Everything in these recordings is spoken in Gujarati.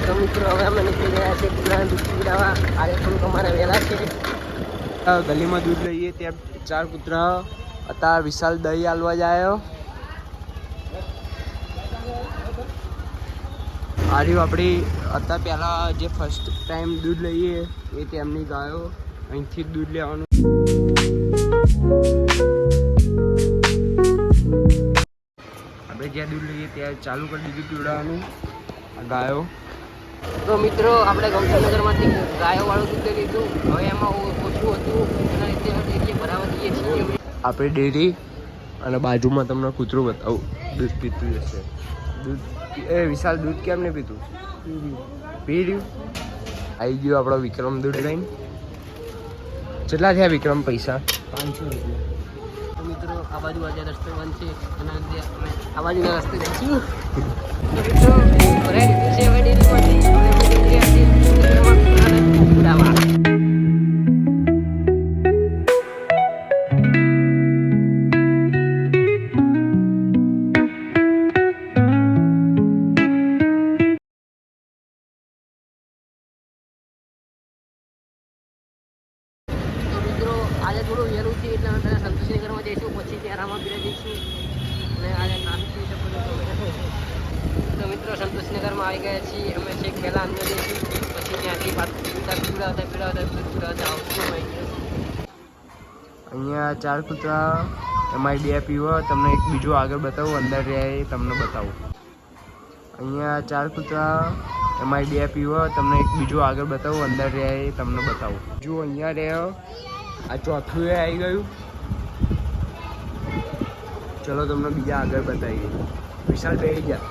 તો મિત્રો હવે અમે નીકળી ગયા છે કૂતરાને દૂધ પીવડાવવા. આજે થોડુંક અમારે વહેલા છે. ગલીમાં દૂધ લઈએ ત્યાં 4 કૂતરા હતા. વિશાલ દહીં હાલવા જાય. આર્યું આપણી હતા પહેલાં જે ફર્સ્ટ ટાઈમ દૂધ લઈએ એ તેમની ગાયો. અહીંથી જ દૂધ લેવાનું. આપણે જ્યાં દૂધ લઈએ ત્યાં ચાલુ કરી દીધું પીવડાવવાનું ગાયો. તો મિત્રો આપણે ગૌશાળામાંથી ગાયોવાળું દૂધ લઈ લીધું. હવે એમાં ઓછું હતું એના લીધે ડેરીએ ભરાવા દઈએ છીએ. આપણે ડેરી અને બાજુમાં તમને કૂતરું બતાવું. દૂધ પીતું જશે. દૂધ એ વિશાલ દૂધ કેમ નહીં પીતું? પી રહ્યું. આવી ગયો આપણો વિક્રમ દૂધ લઈને. કેટલા થયા વિક્રમ પૈસા? 500 રૂપિયા. તો મિત્રો આ બાજુ આજે રસ્તો બંધ છે એના લીધે અમે આ બાજુના રસ્તે જઈશું. તો મિત્રો ભરાઈ દીધું છે હવે ડેરીમાંથી. આજે થોડું વહેલું છે એટલે અમે પહેલાં સંતોષનગરમાં જઈશું, પછી ત્યાં રામાપીરે જઈશું અને આજે ટ્રાફિક છે તો મિત્રો સંતોષનગરમાં આવી ગયા છીએ અમે. છેક પહેલાં અંદર જઈશું, પછી ત્યાંથી પીવડાવતા આવતું હોય. અહીંયા 4 કૂતરા એમાં 2 પીવો. તમને એક બીજું આગળ બતાવું અંદર રહ્યા એ તમને બતાવું. અહીંયા 4 કૂતરા એમાં 2 પીવો. તમને એક બીજું આગળ બતાવું અંદર રહ્યા એ તમને બતાવું. જો અહીંયા રહ્યો આ ચોથું એ આવી ગયું. ચલો તમને બીજા આગળ બતાવીએ. વિશાલ બેસી ગયા.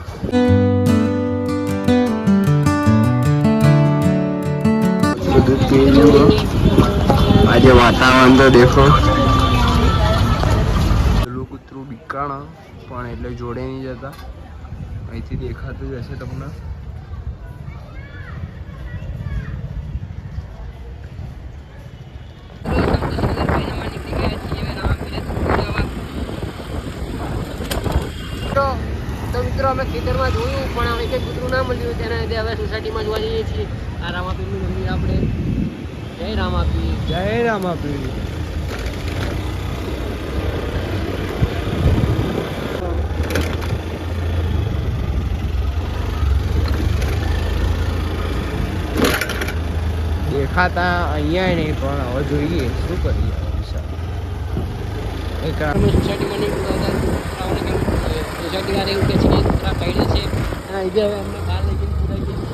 દૂધ પી લીધું. આજે વાતાવરણ તો દેખો. પેલું કૂતરું બીકાણા પણ એટલે જોડે નહીં જતા. અહીંથી દેખાતું જ હશે તમને. તો મિત્રો અમે ખેતરમાં જોયું પણ અમે કંઈ કૂતરું ના મળ્યું. તેના લીધે હવે સોસાયટીમાં જોવા જઈએ છીએ. આ રામાપીરનું મંદિર આપણે. જય રામાપીર. જય રામાપીર. દેખાતા અહીંયા નહીં પણ હવે જોઈએ શું કરીએ. એક અમે સોસાયટીમાં નહીં સોસાયટી વાળા એવું કે છે કે કૂતરા કઈ છે એના લીધે હવે અમને બહાર લઈ